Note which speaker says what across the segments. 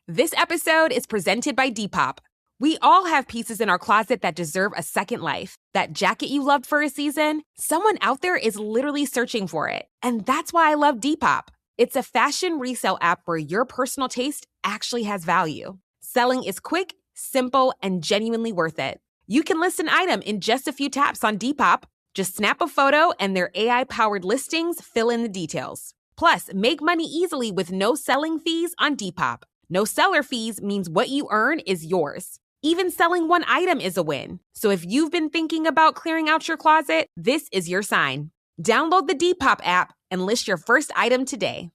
Speaker 1: This episode is presented by Depop. We all have pieces in our closet that deserve a second life. That jacket you loved for a season, someone out there is literally searching for it. And that's why I love Depop. It's a fashion resale app where your personal taste actually has value. Selling is quick, simple, and genuinely worth it. You can list an item in just a few taps on Depop. Just snap a photo and their AI-powered listings fill in the details. Plus, make money easily with no selling fees on Depop. No seller fees means what you earn is yours. Even selling one item is a win. So if you've been thinking about clearing out your closet, this is your sign. Download the Depop app and list your first item today.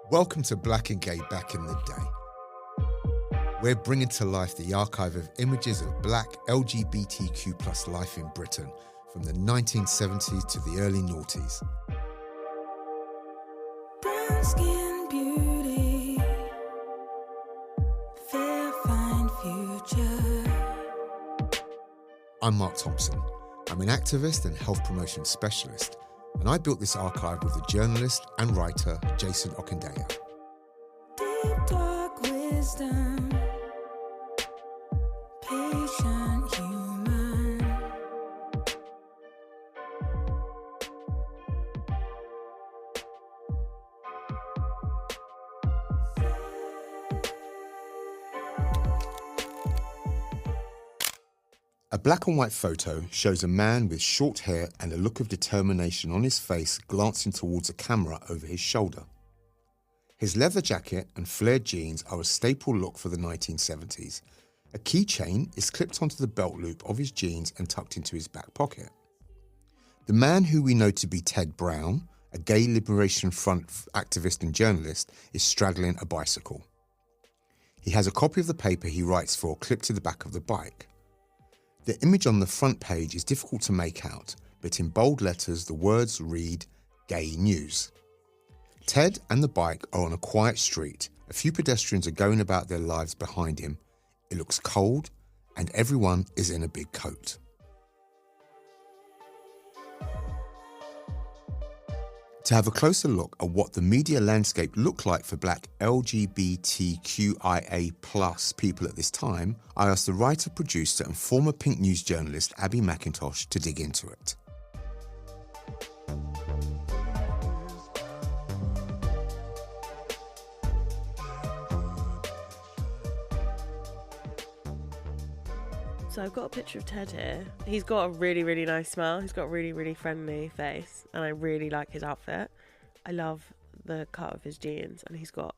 Speaker 2: Welcome to Black and Gay Back in the Day. We're bringing to life the archive of images of Black LGBTQ+ life in Britain from the 1970s to the early noughties.
Speaker 3: Brown skin beauty, fair fine future.
Speaker 2: I'm Marc Thompson. I'm an activist and health promotion specialist, and I built this archive with the journalist and writer Jason Okundaye.
Speaker 3: Deep dark wisdom, patient human.
Speaker 2: A black and white photo shows a man with short hair and a look of determination on his face glancing towards a camera over his shoulder. His leather jacket and flared jeans are a staple look for the 1970s. A keychain is clipped onto the belt loop of his jeans and tucked into his back pocket. The man, who we know to be Ted Brown, a gay liberation front activist and journalist, is straddling a bicycle. He has a copy of the paper he writes for clipped to the back of the bike. The image on the front page is difficult to make out, but in bold letters the words read, Gay News. Ted and the bike are on a quiet street. A few pedestrians are going about their lives behind him. It looks cold, and everyone is in a big coat. To have a closer look at what the media landscape looked like for Black LGBTQIA+ people at this time, I asked the writer, producer and former Pink News journalist Abby McIntosh to dig into it.
Speaker 4: So I've got a picture of Ted here. He's got a really, really nice smile. He's got a really, really friendly face. And I really like his outfit. I love the cut of his jeans. And he's got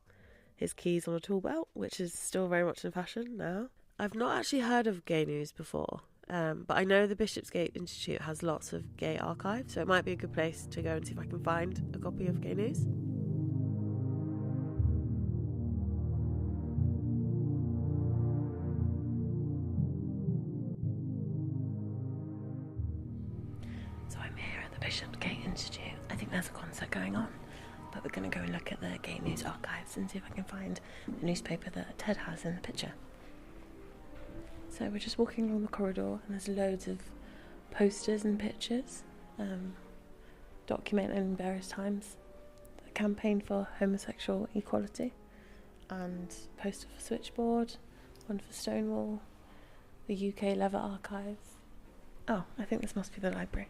Speaker 4: his keys on a tool belt, which is still very much in fashion now. I've not actually heard of Gay News before. But I know the Bishopsgate Institute has lots of gay archives. So it might be a good place to go and see if I can find a copy of Gay News. Bishopsgate Institute. I think there's a concert going on, but we're going to go and look at the Gay News archives and see if I can find the newspaper that Ted has in the picture. So we're just walking along the corridor and there's loads of posters and pictures documenting in various times the campaign for homosexual equality, and a poster for Switchboard, one for Stonewall, the UK Leather Archives. Oh, I think this must be the library.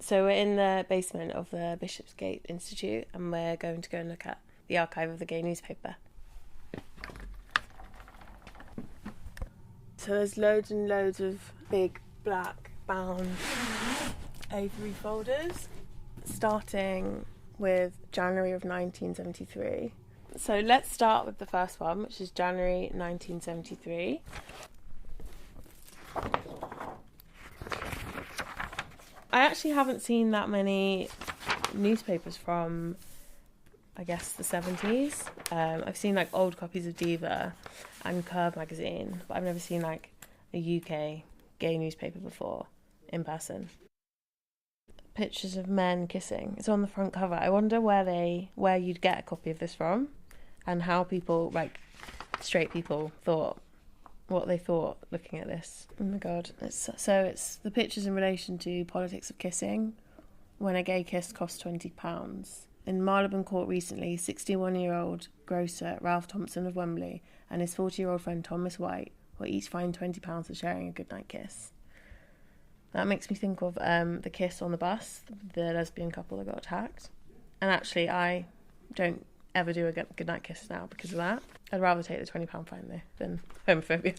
Speaker 4: So we're in the basement of the Bishopsgate Institute and we're going to go and look at the archive of the Gay newspaper. So there's loads and loads of big black bound A3 folders, starting with January of 1973. So let's start with the first one, which is January 1973. I actually haven't seen that many newspapers from, I guess, the 70s. I've seen like old copies of Diva and Curve magazine, but I've never seen like a UK gay newspaper before in person. pictures of men kissing. It's on the front cover. I wonder where you'd get a copy of this from, and how people, like straight people, what they thought looking at this. Oh my god! It's the pictures in relation to politics of kissing. When a gay kiss costs £20. In Marylebone Court recently, 61-year-old grocer Ralph Thompson of Wembley and his 40-year-old friend Thomas White were each fined £20 for sharing a goodnight kiss. That makes me think of the kiss on the bus, the lesbian couple that got attacked. And actually, I don't ever do a goodnight kiss now because of that. I'd rather take the £20 fine, though, than homophobia.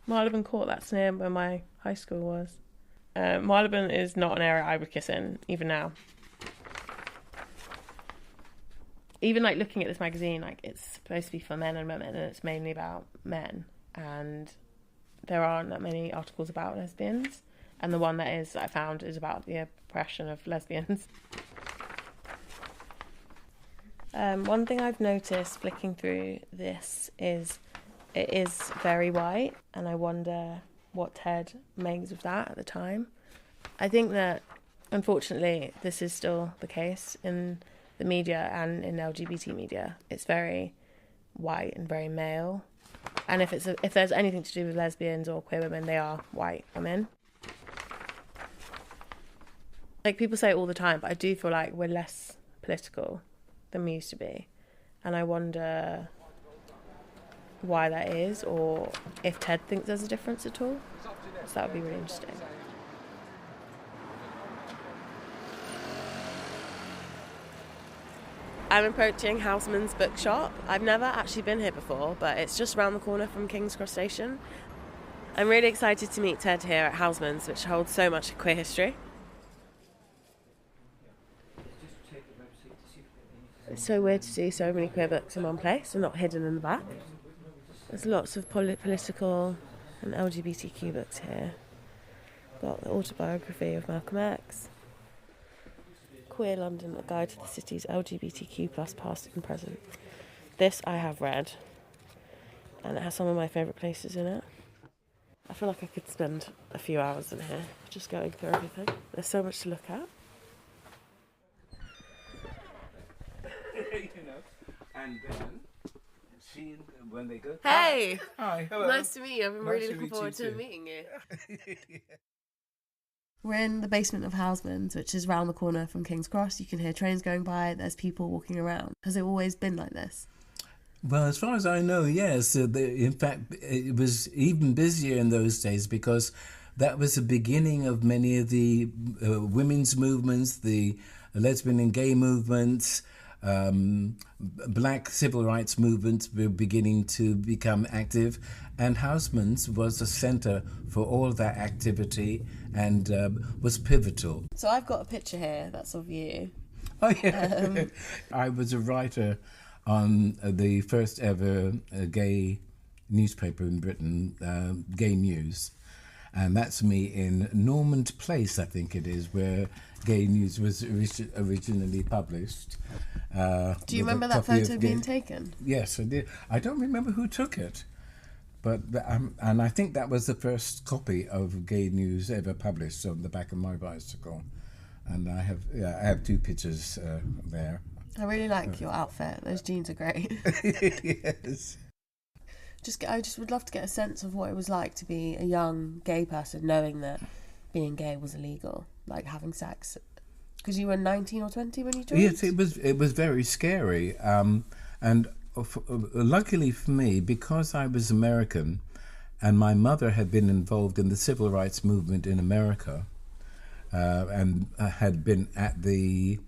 Speaker 4: Marylebone Court, that's near where my high school was. Marylebone is not an area I would kiss in, even now. Even, like, looking at this magazine, like, it's supposed to be for men and women, and it's mainly about men. And there aren't that many articles about lesbians, and the one that is I found is about the oppression of lesbians. One thing I've noticed flicking through this is it is very white, and I wonder what Ted makes of that at the time. I think that unfortunately this is still the case in the media and in LGBT media. It's very white and very male. And if there's anything to do with lesbians or queer women, they are white women. Like, people say it all the time, but I do feel like we're less political than we used to be. And I wonder why that is, or if Ted thinks there's a difference at all. So that would be really interesting. I'm approaching Houseman's bookshop. I've never actually been here before, but it's just around the corner from King's Cross Station. I'm really excited to meet Ted here at Houseman's, which holds so much queer history. It's so weird to see so many queer books in one place and not hidden in the back. There's lots of political and LGBTQ books here. Got the autobiography of Malcolm X. Queer London, a guide to the city's LGBTQ plus past and present. This I have read, and it has some of my favourite places in it. I feel like I could spend a few hours in here just going through everything. There's so much to look at.
Speaker 5: And then seeing when they go.
Speaker 4: Hey!
Speaker 5: Hi, hello.
Speaker 4: Nice to meet you. I've been
Speaker 5: Nice
Speaker 4: really
Speaker 5: to
Speaker 4: looking
Speaker 5: meet you
Speaker 4: forward to
Speaker 5: too.
Speaker 4: meeting you. We're in the basement of Houseman's, which is round the corner from King's Cross. You can hear trains going by, there's people walking around. Has it always been like this?
Speaker 5: Well, as far as I know, yes. In fact, it was even busier in those days because that was the beginning of many of the women's movements, the lesbian and gay movements, black civil rights movements were beginning to become active, and Houseman's was a centre for all that activity and was pivotal.
Speaker 4: So I've got a picture here that's of you.
Speaker 5: Oh, yeah. I was a writer on the first ever gay newspaper in Britain, Gay News. And that's me in Normand Place, I think it is, where Gay News was originally published.
Speaker 4: Do you remember that photo being taken?
Speaker 5: Yes, I did. I don't remember who took it, but and I think that was the first copy of Gay News ever published on the back of my bicycle. And I have two pictures there.
Speaker 4: I really like your outfit. Those jeans are great.
Speaker 5: Yes.
Speaker 4: I just would love to get a sense of what it was like to be a young gay person, knowing that being gay was illegal, like having sex. Because you were 19 or 20 when you joined?
Speaker 5: Yes, it was very scary. And luckily for me, because I was American and my mother had been involved in the civil rights movement in America and had been at the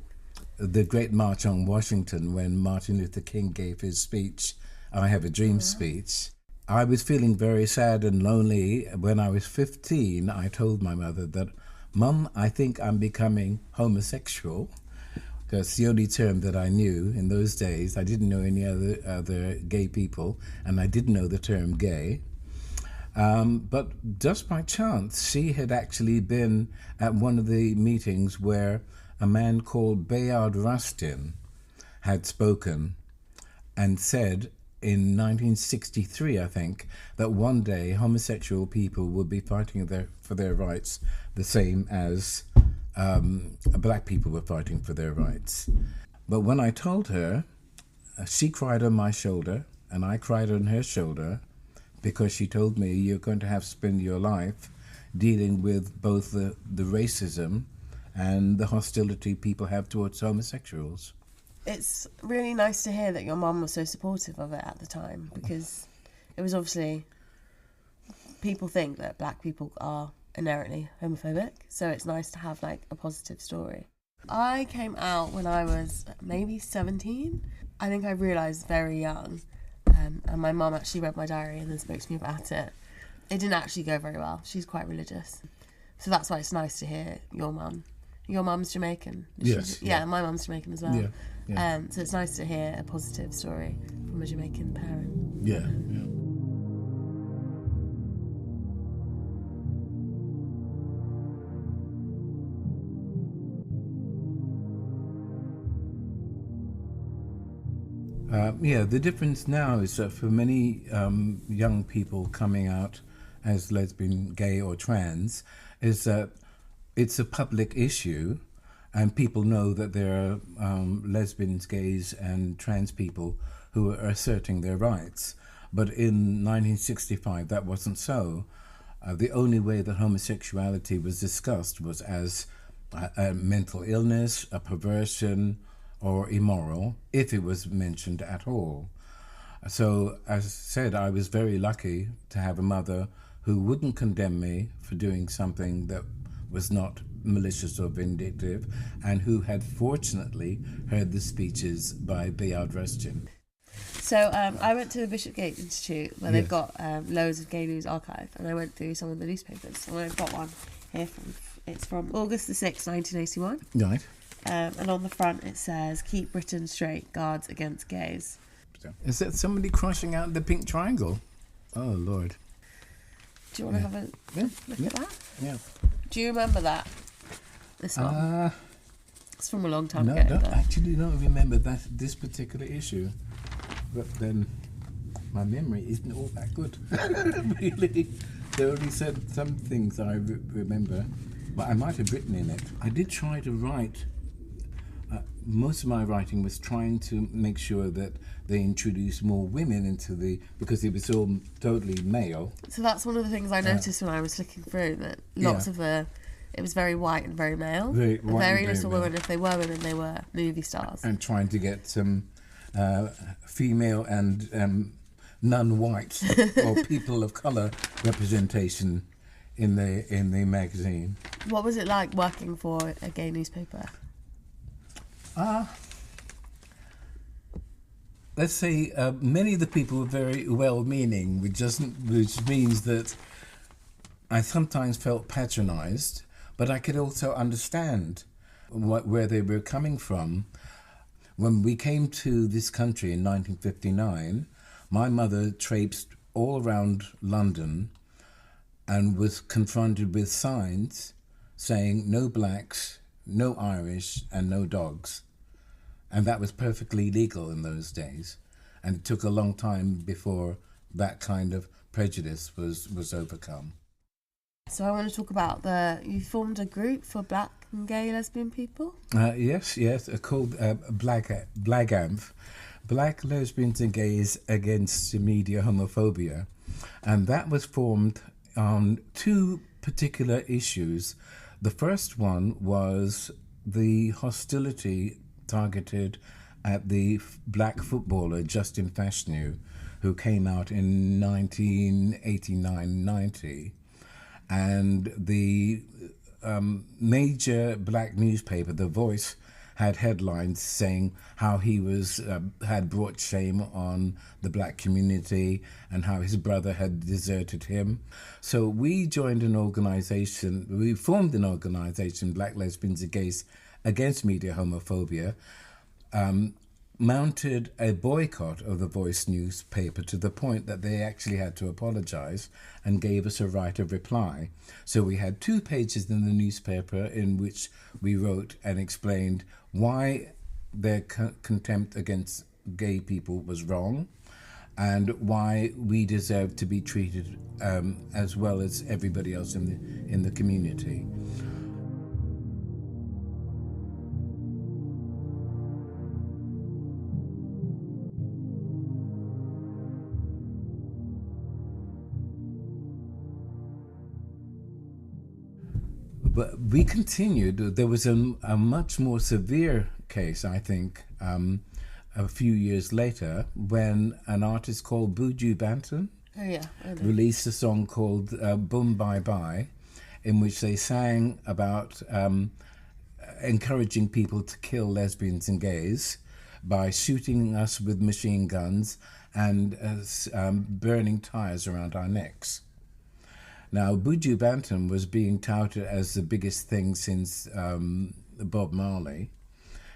Speaker 5: Great March on Washington when Martin Luther King gave his speech, I Have a Dream speech. I was feeling very sad and lonely. When I was 15, I told my mother that, Mum, I think I'm becoming homosexual. That's the only term that I knew in those days. I didn't know any other gay people, and I didn't know the term gay. But just by chance, she had actually been at one of the meetings where a man called Bayard Rustin had spoken and said in 1963, I think, that one day homosexual people would be fighting for their rights the same as black people were fighting for their rights. But when I told her, she cried on my shoulder and I cried on her shoulder, because she told me, you're going to have to spend your life dealing with both the racism and the hostility people have towards homosexuals.
Speaker 4: It's really nice to hear that your mum was so supportive of it at the time, because it was obviously, people think that black people are inherently homophobic, so it's nice to have like a positive story. I came out when I was maybe 17. I think I realised very young, and my mum actually read my diary and then spoke to me about it. It didn't actually go very well. She's quite religious, so that's why it's nice to hear your mum. Your mum's Jamaican.
Speaker 5: Yes.
Speaker 4: Yeah, my mum's Jamaican as well.
Speaker 5: Yeah.
Speaker 4: So it's nice to hear a positive story from a Jamaican parent.
Speaker 5: Yeah. The difference now is that for many young people coming out as lesbian, gay or trans, is that it's a public issue and people know that there are lesbians, gays and trans people who are asserting their rights. But in 1965 that wasn't so. The only way that homosexuality was discussed was as a mental illness, a perversion, or immoral, if it was mentioned at all. So, as I said, I was very lucky to have a mother who wouldn't condemn me for doing something that was not malicious or vindictive, and who had fortunately heard the speeches by Bayard Rustin.
Speaker 4: So I went to the Bishopsgate Institute, where they've got loads of gay news archive, and I went through some of the newspapers. And I've got one here it's from August the 6th, 1981.
Speaker 5: Right.
Speaker 4: And on the front it says, "Keep Britain straight, guards against gays."
Speaker 5: Is that somebody crossing out the pink triangle? Oh, Lord.
Speaker 4: Do you want to have a look at that?
Speaker 5: Yeah.
Speaker 4: Do you remember that? This one? It's from a long time ago.
Speaker 5: I don't remember this particular issue. But then my memory isn't all that good. Really. They only said some things I remember, but I might have written in it. I did try to write. Most of my writing was trying to make sure that they introduced more women into because it was all totally male.
Speaker 4: So that's one of the things I noticed when I was looking through, that lots of it was very white and very male. Very little women. If they were women, they were movie stars. And
Speaker 5: trying to get some female and non-white or people of colour representation in the magazine.
Speaker 4: What was it like working for a gay newspaper?
Speaker 5: Let's say many of the people were very well-meaning, which means that I sometimes felt patronised, but I could also understand where they were coming from. When we came to this country in 1959, my mother traipsed all around London and was confronted with signs saying no blacks, no Irish and no dogs. And that was perfectly legal in those days. And it took a long time before that kind of prejudice was overcome.
Speaker 4: So I want to talk about you formed a group for black and gay lesbian people?
Speaker 5: Yes, called Black AMF, Black Lesbians and Gays Against Media Homophobia. And that was formed on two particular issues. The first one was the hostility targeted at the black footballer Justin Fashanu, who came out in 1989-90. And the major black newspaper, The Voice, had headlines saying how he had brought shame on the black community and how his brother had deserted him. So we joined an organisation, we formed an organisation, Black Lesbians and Gays Against Media Homophobia, mounted a boycott of the Voice newspaper to the point that they actually had to apologise and gave us a right of reply. So we had 2 pages in the newspaper in which we wrote and explained why their contempt against gay people was wrong and why we deserve to be treated as well as everybody else in the community. But we continued. There was a much more severe case, I think, a few years later, when an artist called Buju Banton released a song called Boom Bye Bye, in which they sang about encouraging people to kill lesbians and gays by shooting us with machine guns and burning tires around our necks. Now, Buju Banton was being touted as the biggest thing since Bob Marley,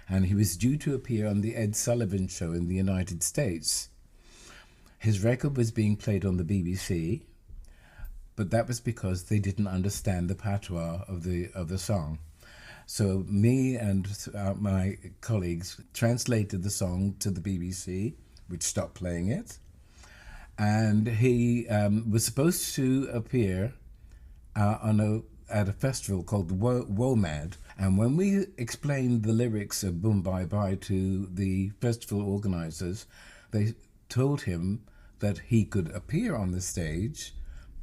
Speaker 5: and he was due to appear on the Ed Sullivan Show in the United States. His record was being played on the BBC, but that was because they didn't understand the patois of the song. So me and my colleagues translated the song to the BBC, which stopped playing it. And he was supposed to appear at a festival called WOMAD. And when we explained the lyrics of Boom Bye Bye to the festival organisers, they told him that he could appear on the stage,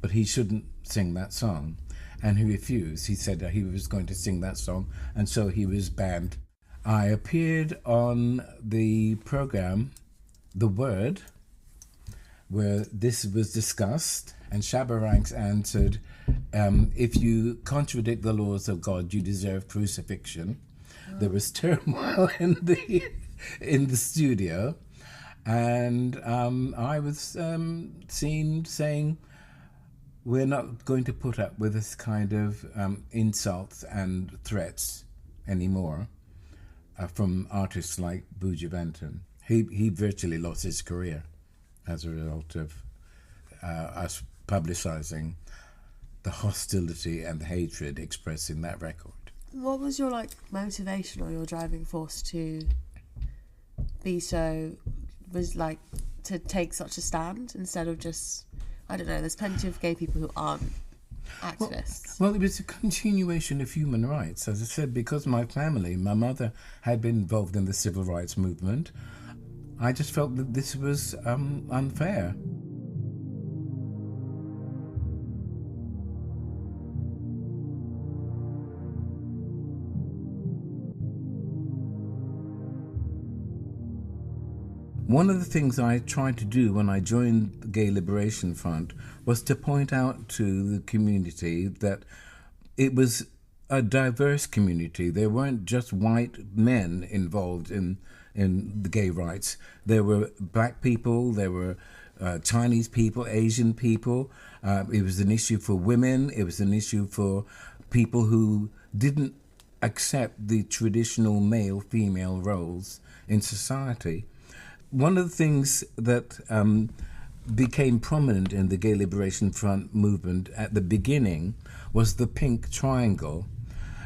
Speaker 5: but he shouldn't sing that song. And he refused. He said that he was going to sing that song, and so he was banned. I appeared on the programme The Word, where this was discussed, and Shabba Ranks answered, if you contradict the laws of God, you deserve crucifixion. Oh. There was turmoil in the studio, and I was seen saying, we're not going to put up with this kind of insults and threats anymore from artists like Buju Banton. He virtually lost his career as a result of us publicising the hostility and the hatred expressed in that record.
Speaker 4: What was your motivation or your driving force to be to take such a stand instead of just, I don't know, there's plenty of gay people who aren't activists.
Speaker 5: Well, it was a continuation of human rights. As I said, because my mother had been involved in the civil rights movement, I just felt that this was unfair. One of the things I tried to do when I joined the Gay Liberation Front was to point out to the community that it was a diverse community. There weren't just white men involved in the gay rights. There were black people, there were Chinese people, Asian people. It was an issue for women. It was an issue for people who didn't accept the traditional male-female roles in society. One of the things that became prominent in the Gay Liberation Front movement at the beginning was the pink triangle.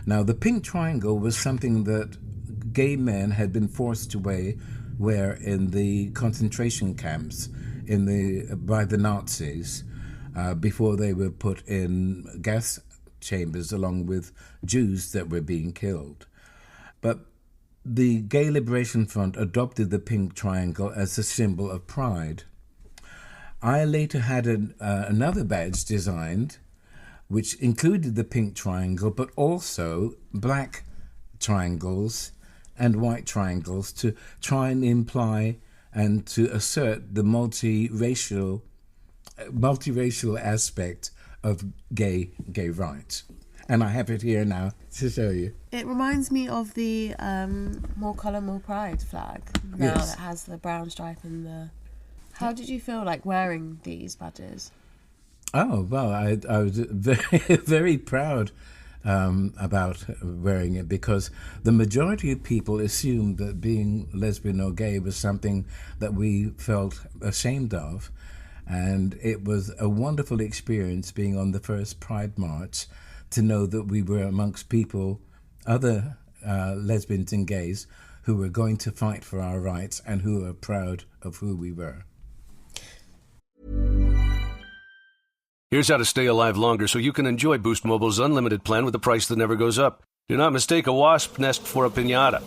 Speaker 5: Now, the pink triangle was something that gay men had been forced to wear in the concentration camps by the Nazis before they were put in gas chambers along with Jews that were being killed. But the Gay Liberation Front adopted the pink triangle as a symbol of pride. I later had another badge designed which included the pink triangle but also black triangles and white triangles to try and imply and to assert the multiracial aspect of gay rights. And I have it here now to show you.
Speaker 4: It reminds me of the More Colour, More Pride flag. Now
Speaker 5: Yes.
Speaker 4: that has the brown stripe and the... How did you feel like wearing these badges?
Speaker 5: Oh, well, I was very, very proud about wearing it because the majority of people assumed that being lesbian or gay was something that we felt ashamed of. And it was a wonderful experience being on the first Pride March to know that we were amongst people, other lesbians and gays, who were going to fight for our rights and who were proud of who we were.
Speaker 6: Here's how to stay alive longer so you can enjoy Boost Mobile's unlimited plan with a price that never goes up. Do not mistake a wasp nest for a piñata.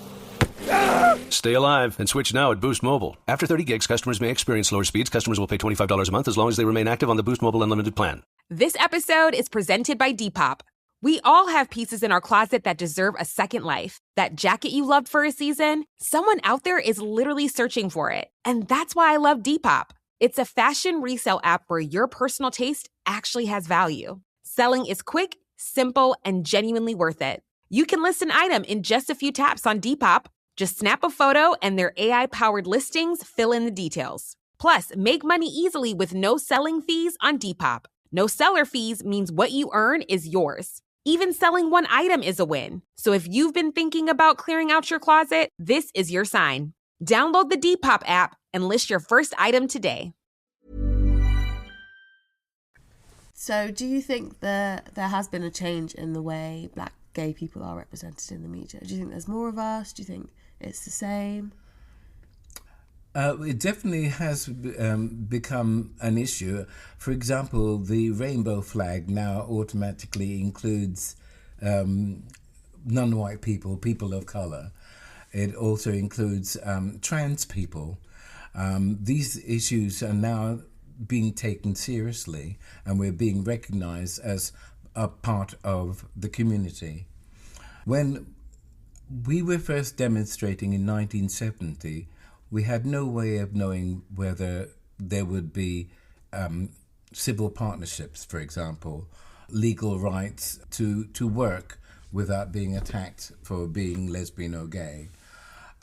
Speaker 6: Stay alive and switch now at Boost Mobile. After 30 gigs, customers may experience slower speeds. Customers will pay $25 a month as long as they remain active on the Boost Mobile unlimited plan.
Speaker 1: This episode is presented by Depop. We all have pieces in our closet that deserve a second life. That jacket you loved for a season, someone out there is literally searching for it. And that's why I love Depop. It's a fashion resale app where your personal taste actually has value. Selling is quick, simple, and genuinely worth it. You can list an item in just a few taps on Depop. Just snap a photo and their AI-powered listings fill in the details. Plus, make money easily with no selling fees on Depop. No seller fees means what you earn is yours. Even selling one item is a win. So if you've been thinking about clearing out your closet, this is your sign. Download the Depop app and list your first item today.
Speaker 4: So do you think there has been a change in the way Black gay people are represented in the media? Do you think there's more of us? Do you think it's the same?
Speaker 5: It definitely has become an issue. For example, the rainbow flag now automatically includes non-white people, people of colour. It also includes trans people. These issues are now being taken seriously, and we're being recognised as a part of the community. When we were first demonstrating in 1970, we had no way of knowing whether there would be civil partnerships, for example, legal rights to work without being attacked for being lesbian or gay,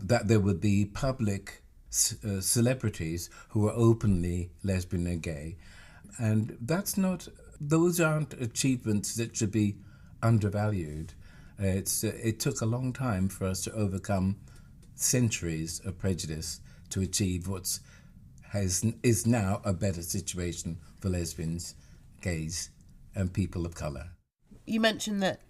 Speaker 5: that there would be public celebrities who are openly lesbian and gay. And those aren't achievements that should be undervalued. It took a long time for us to overcome centuries of prejudice to achieve is now a better situation for lesbians, gays, and people of colour.
Speaker 4: You mentioned that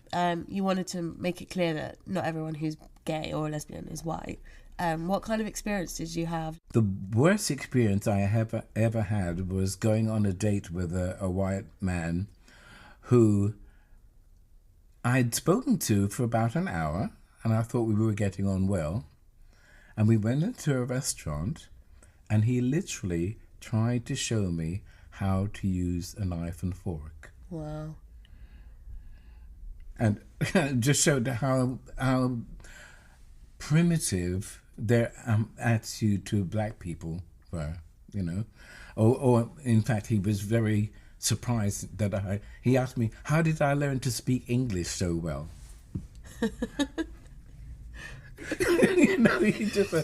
Speaker 4: you wanted to make it clear that not everyone who's gay or lesbian is white. What kind of experience did you have?
Speaker 5: The worst experience I have ever had was going on a date with a white man who I'd spoken to for about an hour, and I thought we were getting on well. And we went into a restaurant, and he literally tried to show me how to use a knife and fork.
Speaker 4: Wow.
Speaker 5: And just showed how primitive their attitude to black people were, you know. Or in fact, he was very surprised that he asked me, how did I learn to speak English so well? You know, he just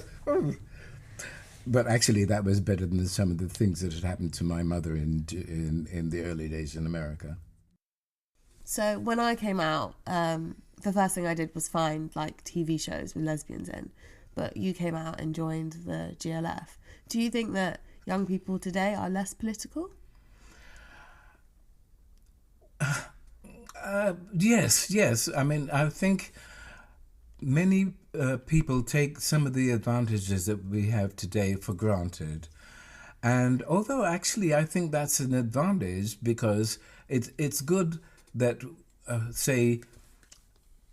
Speaker 5: But actually, that was better than some of the things that had happened to my mother in the early days in America.
Speaker 4: So when I came out, the first thing I did was find like TV shows with lesbians in. But you came out and joined the GLF. Do you think that young people today are less political? Yes. I mean, I think many people take some of the advantages that we have today for granted. And although actually I think that's an advantage, because it's good that, say,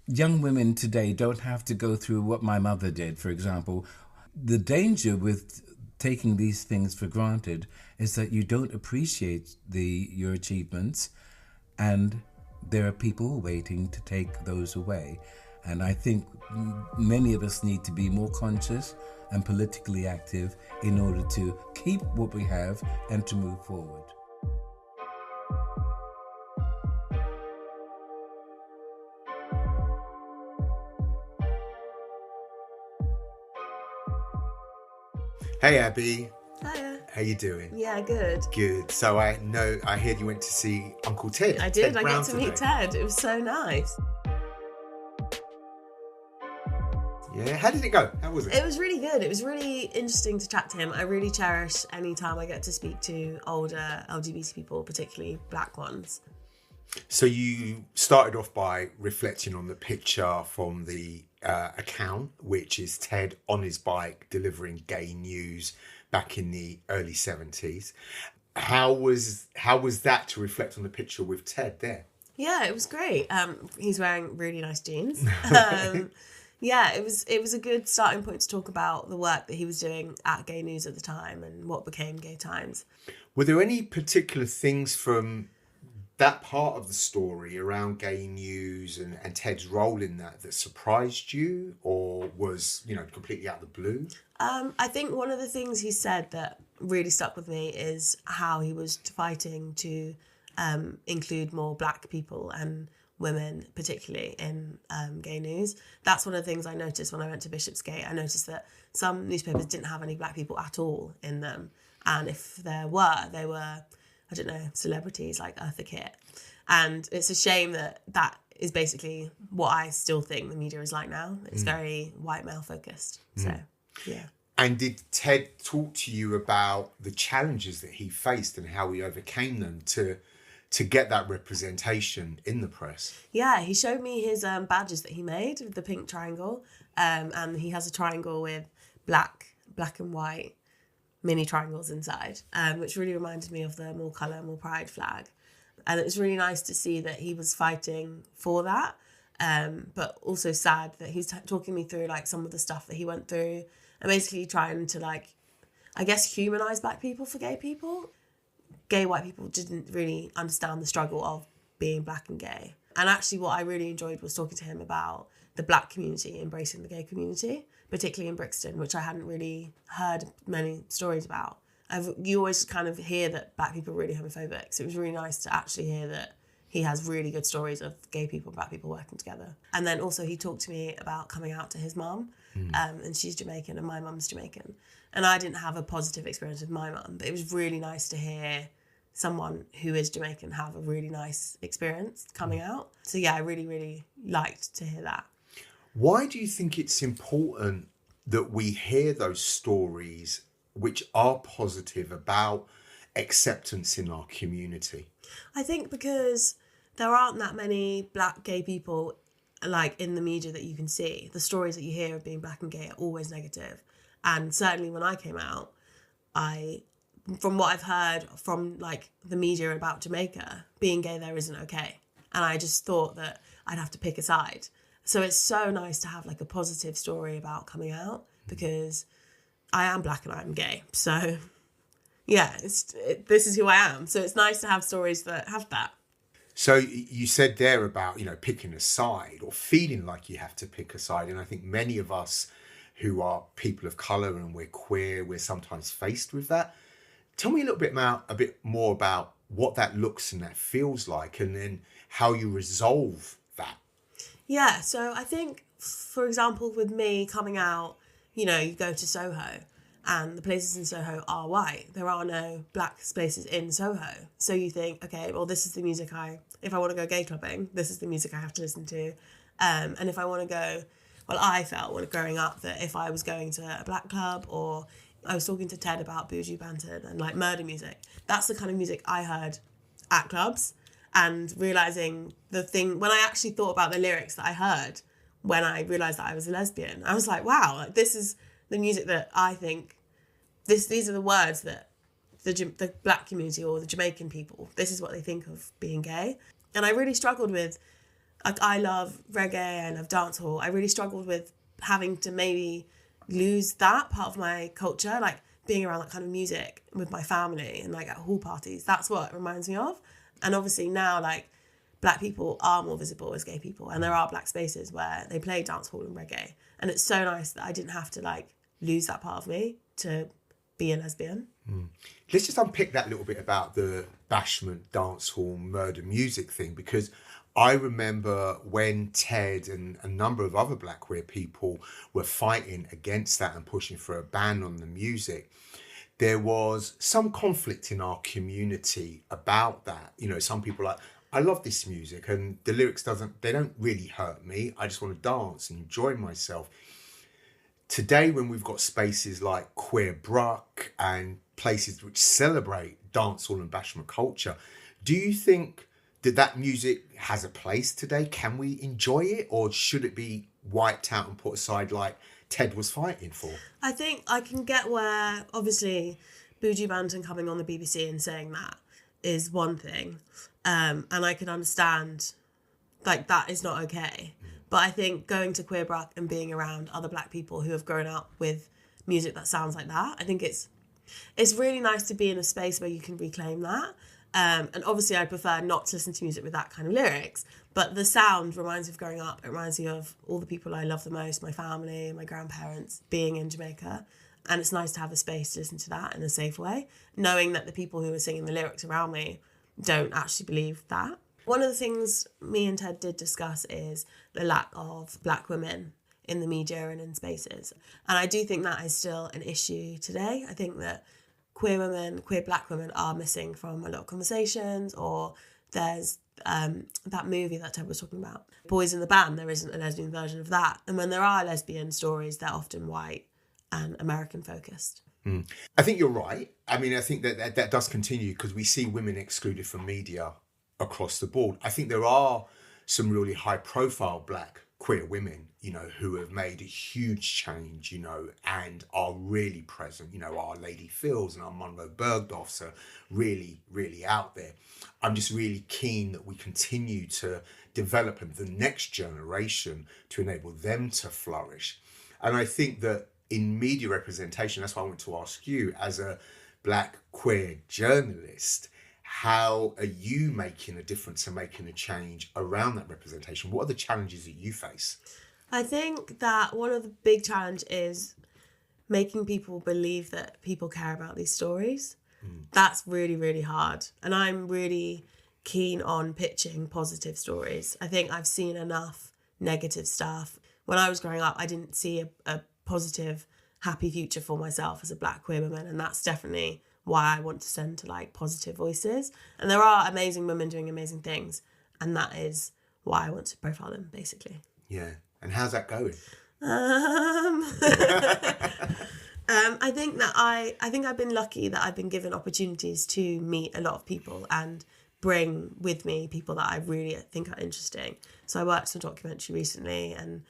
Speaker 4: young women today don't have to go through what my mother did, for example. The danger with taking these things for granted is that you don't appreciate your achievements, and there are people waiting to take those away. And I think many of us need to be more conscious and politically active in order to keep what we have and to move forward.
Speaker 2: Hey Abby,
Speaker 4: Hiya.
Speaker 2: how you doing?
Speaker 4: Yeah, good.
Speaker 2: Good. So I heard you went to see Uncle Ted.
Speaker 4: I did.
Speaker 2: Ted
Speaker 4: I
Speaker 2: Brown
Speaker 4: got to meet
Speaker 2: today.
Speaker 4: Ted. It was so nice.
Speaker 2: Yeah, how did it go? How was it?
Speaker 4: It was really good. It was really interesting to chat to him. I really cherish any time I get to speak to older LGBT people, particularly black ones.
Speaker 2: So you started off by reflecting on the picture from the account, which is Ted on his bike delivering gay news back in the early 70s. How was that to reflect on the picture with Ted there?
Speaker 4: Yeah, it was great. He's wearing really nice jeans. Yeah, it was a good starting point to talk about the work that he was doing at Gay News at the time and what became Gay Times.
Speaker 2: Were there any particular things from that part of the story around gay news and Ted's role in that surprised you, or was, completely out of the blue?
Speaker 4: I think one of the things he said that really stuck with me is how he was fighting to include more black people and women, particularly in gay news. That's one of the things I noticed when I went to Bishopsgate. I noticed that some newspapers didn't have any black people at all in them. And if there were, they were, I don't know, celebrities like Eartha Kitt. And it's a shame that is basically what I still think the media is like now. It's very white male focused. So, yeah.
Speaker 2: And did Ted talk to you about the challenges that he faced and how he overcame them to get that representation in the press?
Speaker 4: Yeah, he showed me his badges that he made with the pink triangle. And he has a triangle with black and white mini triangles inside, which really reminded me of the More Colour, More Pride flag. And it was really nice to see that he was fighting for that, but also sad that he's talking me through like some of the stuff that he went through and basically trying to I guess, humanise black people for gay people. Gay white people didn't really understand the struggle of being black and gay. And actually what I really enjoyed was talking to him about the black community embracing the gay community, particularly in Brixton, which I hadn't really heard many stories about. You always kind of hear that black people are really homophobic, so it was really nice to actually hear that he has really good stories of gay people and black people working together. And then also he talked to me about coming out to his mum, and she's Jamaican and my mum's Jamaican. And I didn't have a positive experience with my mum, but it was really nice to hear someone who is Jamaican have a really nice experience coming out. So yeah, I really, really liked to hear that.
Speaker 2: Why do you think it's important that we hear those stories which are positive about acceptance in our community?
Speaker 4: I think because there aren't that many black gay people like in the media that you can see. The stories that you hear of being black and gay are always negative. And certainly when I came out, from what I've heard from like the media about Jamaica, being gay there isn't okay. And I just thought that I'd have to pick a side. So it's so nice to have like a positive story about coming out, because I am black and I'm gay. So yeah, this is who I am. So it's nice to have stories that have that.
Speaker 2: So you said there about, picking a side or feeling like you have to pick a side. And I think many of us who are people of colour and we're queer, we're sometimes faced with that. Tell me a bit more about what that looks and that feels like, and then how you resolve that.
Speaker 4: Yeah, so I think, for example, with me coming out, you go to Soho and the places in Soho are white. There are no black spaces in Soho. So you think, okay, well, this is the music if I want to go gay clubbing, this is the music I have to listen to. And if I want to go, I felt when growing up that if I was going to a black club, or I was talking to Ted about Buju Banton and like murder music, that's the kind of music I heard at clubs. And realising the thing, when I actually thought about the lyrics that I heard when I realised that I was a lesbian, I was like, wow, like, this is the music that I think, these are the words that the black community or the Jamaican people, this is what they think of being gay. And I really struggled with, like, I love reggae, I love dancehall. I really struggled with having to maybe lose that part of my culture, like being around that kind of music with my family and like at hall parties. That's what it reminds me of. And obviously now, like, black people are more visible as gay people, and there are black spaces where they play dancehall and reggae. And it's so nice that I didn't have to like lose that part of me to be a lesbian.
Speaker 2: Let's just unpick that a little bit about the bashment, dancehall, murder music thing, because I remember when Ted and a number of other black queer people were fighting against that and pushing for a ban on the music, there was some conflict in our community about that. Some people are like, I love this music and the lyrics they don't really hurt me. I just want to dance and enjoy myself. Today, when we've got spaces like Queer Bruck and places which celebrate dancehall and bashment culture, do you think that music has a place today? Can we enjoy it, or should it be wiped out and put aside like Ted was fighting for?
Speaker 4: I think I can get where, obviously, Buju Banton coming on the BBC and saying that is one thing. And I can understand, like, that is not okay. But I think going to Queer Bruck and being around other black people who have grown up with music that sounds like that, I think it's really nice to be in a space where you can reclaim that. And obviously I prefer not to listen to music with that kind of lyrics, but the sound reminds me of growing up. It reminds me of all the people I love the most, my family, my grandparents, being in Jamaica. And it's nice to have a space to listen to that in a safe way, knowing that the people who are singing the lyrics around me don't actually believe that. One of the things me and Ted did discuss is the lack of black women in the media and in spaces. And I do think that is still an issue today. I think that queer black women are missing from a lot of conversations, or there's that movie that Ted was talking about, Boys in the Band, there isn't a lesbian version of that. And when there are lesbian stories, they're often white and American focused.
Speaker 2: I think you're right. I mean, I think that does continue because we see women excluded from media across the board. I think there are some really high profile black queer women, you know, who have made a huge change, you know, and are really present. You know, our Lady Phils and our Monroe Bergdorfs are really, really out there. I'm just really keen that we continue to develop the next generation to enable them to flourish. And I think that in media representation, that's why I want to ask you, as a black queer journalist, how are you making a difference and making a change around that representation? What are the challenges that you face?
Speaker 4: I think that one of the big challenges is making people believe that people care about these stories. That's really, really hard. And I'm really keen on pitching positive stories. I think I've seen enough negative stuff. When I was growing up, I didn't see a positive, happy future for myself as a black queer woman. And that's definitely why I want to send to like positive voices. And there are amazing women doing amazing things. And that is why I want to profile them, basically.
Speaker 2: Yeah. And how's that going?
Speaker 4: I think that I think I've been lucky that I've been given opportunities to meet a lot of people and bring with me people that I really think are interesting. So I worked on a documentary recently and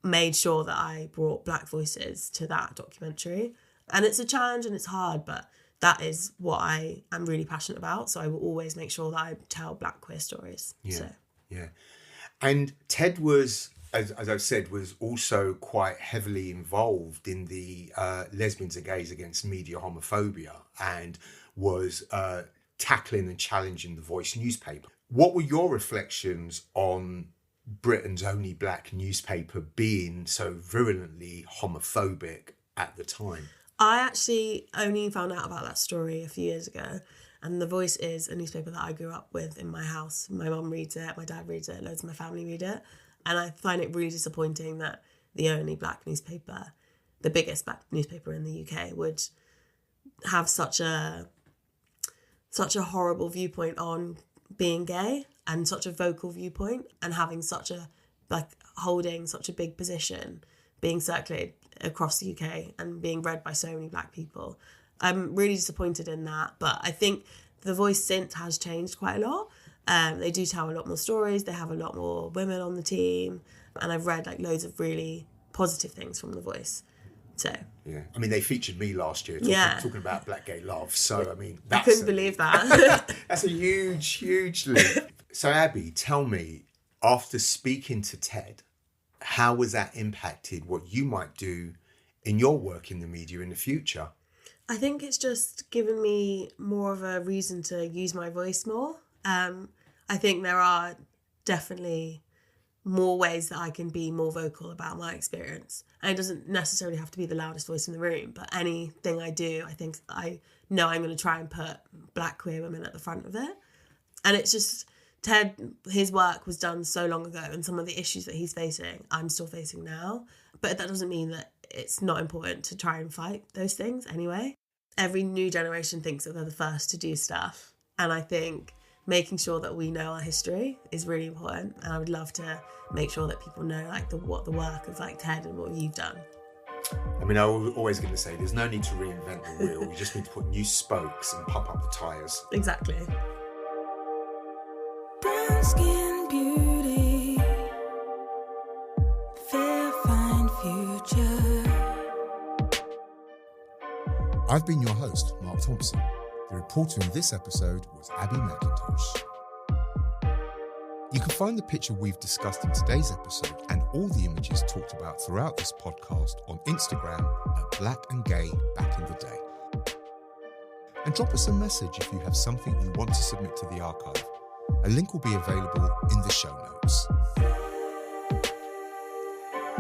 Speaker 4: made sure that I brought black voices to that documentary. And it's a challenge and it's hard, but that is what I am really passionate about. So I will always make sure that I tell black queer stories.
Speaker 2: Yeah. And Ted was, as I've said, was also quite heavily involved in the Lesbians and Gays Against Media Homophobia, and was tackling and challenging the Voice newspaper. What were your reflections on Britain's only black newspaper being so virulently homophobic at the time?
Speaker 4: I actually only found out about that story a few years ago. And The Voice is a newspaper that I grew up with in my house. My mum reads it, my dad reads it, loads of my family read it. And I find it really disappointing that the only black newspaper, the biggest black newspaper in the UK, would have such a horrible viewpoint on being gay, and such a vocal viewpoint, and having holding such a big position, being circulated across the UK and being read by so many black people. I'm really disappointed in that, but I think The Voice since has changed quite a lot. They do tell a lot more stories, they have a lot more women on the team, and I've read like loads of really positive things from The Voice. So
Speaker 2: yeah, I mean, they featured me last year talking about black gay love. So I mean,
Speaker 4: I couldn't believe that.
Speaker 2: That's a huge leap. So Abby, tell me, after speaking to Ted, how was that impacted what you might do in your work in the media in the future?
Speaker 4: I think it's just given me more of a reason to use my voice more. I think there are definitely more ways that I can be more vocal about my experience. And it doesn't necessarily have to be the loudest voice in the room, but anything I do, I think I know I'm going to try and put black queer women at the front of it. And it's just, Ted, his work was done so long ago, and some of the issues that he's facing, I'm still facing now. But that doesn't mean that it's not important to try and fight those things anyway. Every new generation thinks that they're the first to do stuff. And I think making sure that we know our history is really important. And I would love to make sure that people know like what the work of like Ted and what you've done.
Speaker 2: I mean, I was always going to say there's no need to reinvent the wheel. You just need to put new spokes and pop up the tyres.
Speaker 4: Exactly.
Speaker 3: Brown skin beauty, fair fine future.
Speaker 2: I've been your host, Marc Thompson. The reporter in this episode was Abby McIntosh. You can find the picture we've discussed in today's episode and all the images talked about throughout this podcast on Instagram at Black and Gay Back in the Day. And drop us a message if you have something you want to submit to the archive. A link will be available in the show notes.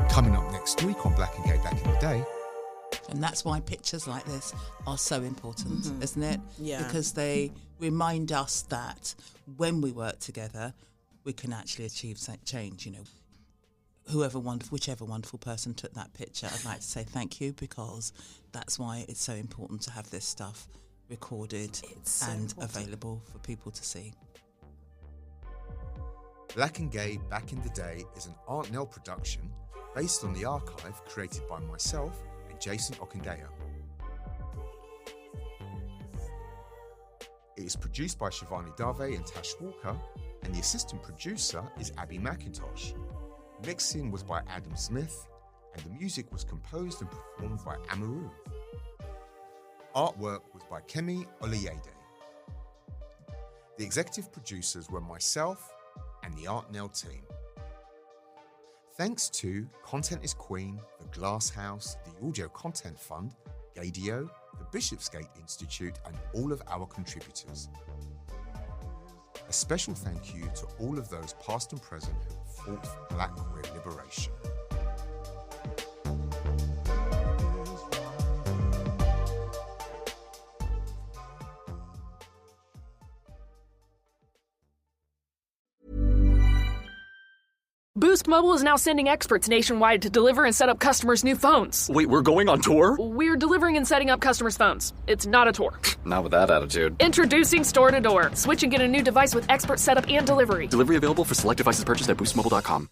Speaker 2: Coming up next week on Black and Gay Back in the Day.
Speaker 7: And that's why pictures like this are so important, isn't it?
Speaker 8: Yeah.
Speaker 7: Because they remind us that when we work together, we can actually achieve change, you know. Whichever wonderful person took that picture, I'd like to say thank you, because that's why it's so important to have this stuff recorded and available for people to see.
Speaker 2: Black and Gay Back in the Day is an Aunt Nell production based on the archive created by myself and Jason Okundaye. It is produced by Shivani Dave and Tash Walker, and the assistant producer is Abby McIntosh. Mixing was by Adam Smith, and the music was composed and performed by Amaru. Artwork was by Kemi Oluyede. The executive producers were myself and the Aunt Nell team. Thanks to Content is Queen, The Glass House, the Audio Content Fund, Gadio, the Bishopsgate Institute, and all of our contributors. A special thank you to all of those past and present who fought for Black queer liberation.
Speaker 9: Boost Mobile is now sending experts nationwide to deliver and set up customers' new phones.
Speaker 10: Wait, we're going on tour?
Speaker 9: We're delivering and setting up customers' phones. It's not a tour.
Speaker 10: Not with that attitude.
Speaker 9: Introducing Store to Door. Switch and get a new device with expert setup and delivery.
Speaker 10: Delivery available for select devices purchased at boostmobile.com.